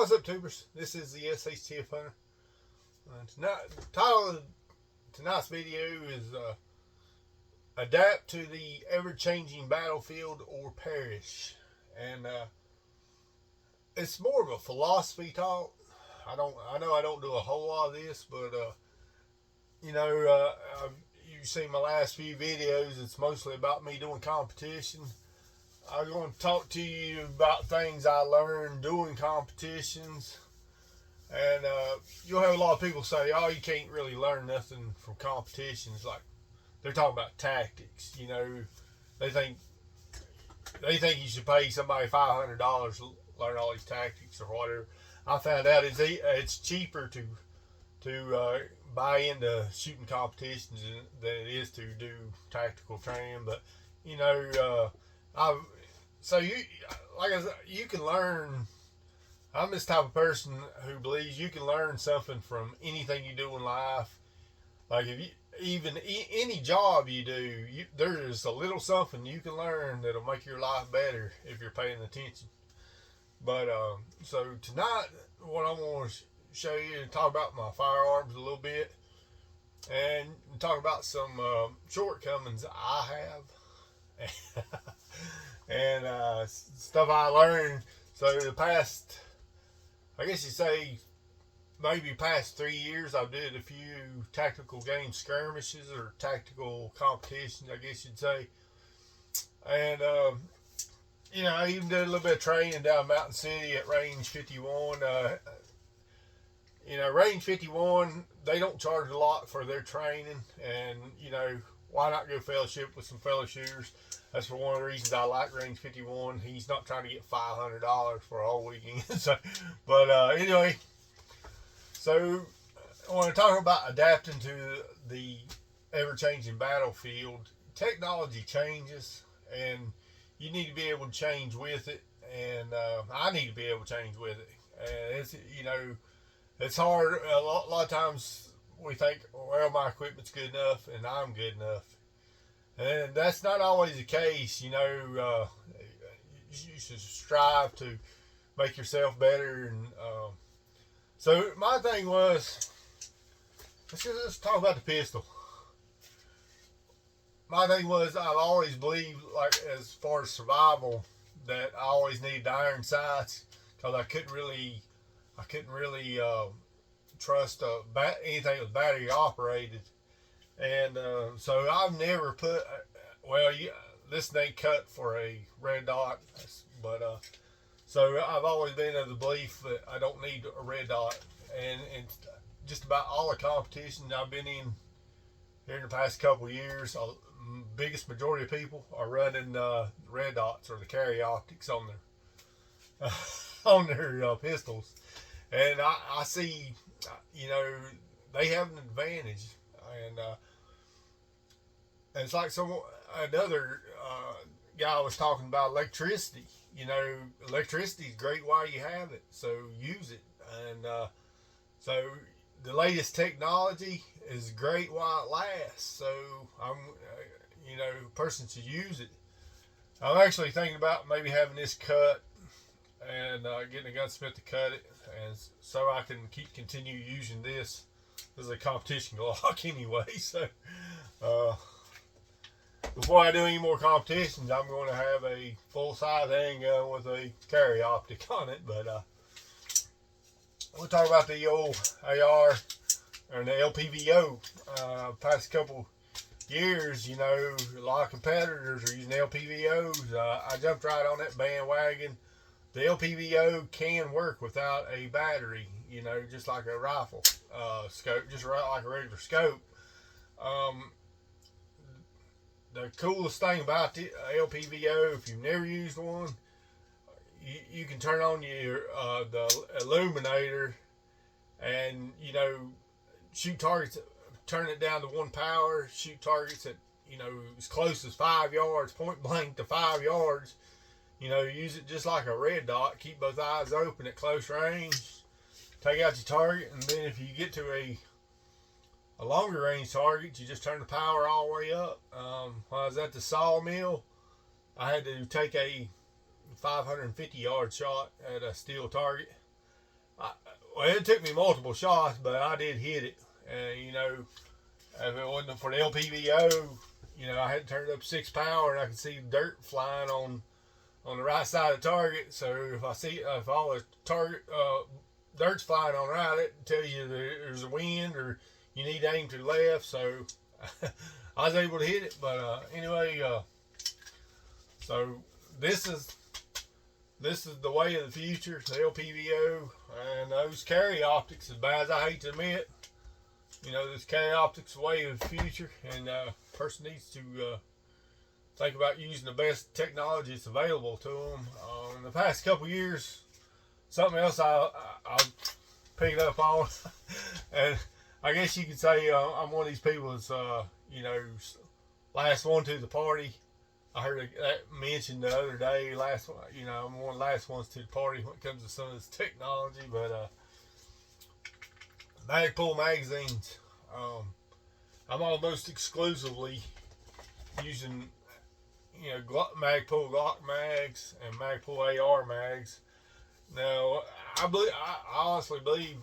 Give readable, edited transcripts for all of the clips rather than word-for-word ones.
What's up, tubers? This is the SHTF Hunter. The title of tonight's video is Adapt to the Ever-Changing Battlefield or Perish. And it's more of a philosophy talk. I know I don't do a whole lot of this, but you've seen my last few videos. It's mostly about me doing competition. I'm going to talk to you about things I learned doing competitions. And you'll have a lot of people say, oh, you can't really learn nothing from competitions. Like, they're talking about tactics. You know, they think you should pay somebody $500 to learn all these tactics or whatever. I found out it's cheaper to buy into shooting competitions than it is to do tactical training. But you can learn. I'm this type of person who believes you can learn something from anything you do in life. Like any job you do, there's a little something you can learn that'll make your life better if you're paying attention. But so tonight, what I'm going to show you and talk about my firearms a little bit, and talk about some shortcomings I have, and stuff I learned. So the past, I guess you say, maybe past 3 years, I've did a few tactical game skirmishes or tactical competitions, I guess you'd say. And I even did a little bit of training down Mountain City at Range 51. Range 51, they don't charge a lot for their training, and why not go fellowship with some fellow shooters? That's for one of the reasons I like Range 51. He's not trying to get $500 for a whole weekend. Anyway, so I want to talk about adapting to the ever-changing battlefield. Technology changes, and you need to be able to change with it, and I need to be able to change with it. And it's hard. A lot of times we think, well, my equipment's good enough, and I'm good enough. And that's not always the case. You should strive to make yourself better. And so my thing was, let's talk about the pistol. My thing was, I've always believed, like, as far as survival, that I always needed iron sights, because I couldn't really trust anything that was battery operated. And so I've never put, this ain't cut for a red dot, but so I've always been of the belief that I don't need a red dot. And just about all the competitions I've been in here in the past couple of years, biggest majority of people are running red dots or the carry optics on their pistols. And I see, they have an advantage. And it's like another guy was talking about electricity. Electricity is great while you have it, so use it. And so the latest technology is great while it lasts. So a person should use it. I'm actually thinking about maybe having this cut and getting a gunsmith to cut it, and so I can continue using this. This is a competition Glock anyway. So before I do any more competitions, I'm going to have a full-size handgun with a carry optic on it. But we'll talk about the old AR or the LPVO. Past couple years, a lot of competitors are using LPVOs. I jumped right on that bandwagon. The LPVO can work without a battery, just like a rifle scope, just like a regular scope. The coolest thing about the LPVO, if you've never used one, you can turn on your the illuminator and shoot targets. Turn it down to 1 power. Shoot targets at as close as 5 yards, point blank to 5 yards. Use it just like a red dot. Keep both eyes open at close range. Take out your target, and then if you get to a longer range target, you just turn the power all the way up. When I was at the sawmill, I had to take a 550 yard shot at a steel target, Well, it took me multiple shots, but I did hit it. You know, if it wasn't for the LPVO, you know, I had to turn it up 6 power, and I could see dirt flying on the right side of the target. So if all the target dirt's flying on the right, it tells you there's a wind or you need to aim to the left. So I was able to hit it. But anyway, so this is the way of the future, the LPVO, and those carry optics. As bad as I hate to admit, you know, this carry optics way of the future, and a person needs to think about using the best technology that's available to them. In the past couple years, something else I picked up on, and I guess you could say I'm one of these people that's you know, last one to the party. I heard that mentioned the other day. You know, I'm one of the last ones to the party when it comes to some of this technology. But Magpul magazines, I'm almost exclusively using, you know, Magpul Glock mags and Magpul AR mags. Now, I honestly believe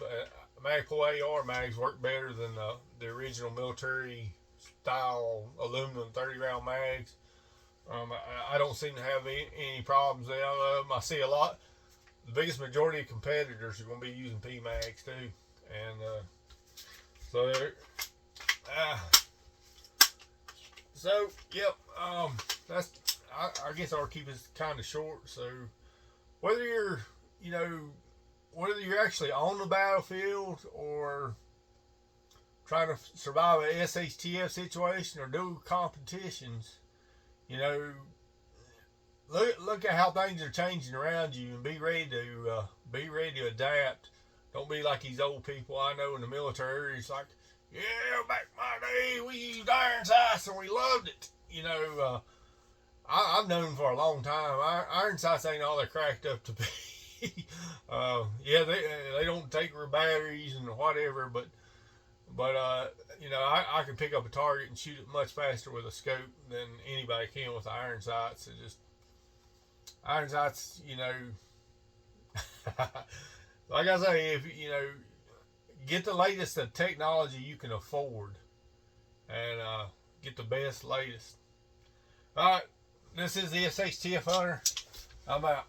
Magpul AR mags work better than the original military style aluminum 30-round mags. I don't seem to have any problems there. I see a lot. The biggest majority of competitors are going to be using PMags too, and so yep. That's I guess I'll keep it kind of short. So whether you're actually on the battlefield or trying to survive an SHTF situation or do competitions, you know, look at how things are changing around you and be ready to adapt. Don't be like these old people I know in the military. It's like, yeah, back in my day we used iron sights and we loved it. You know, I've known for a long time iron sights ain't all they're cracked up to be. Yeah, they don't take batteries and whatever, but you know, I can pick up a target and shoot it much faster with a scope than anybody can with iron sights. Iron sights, you know, like I say, if you know, get the latest of technology you can afford, and get the best, latest. All right, this is the SHTF Hunter. I'm out.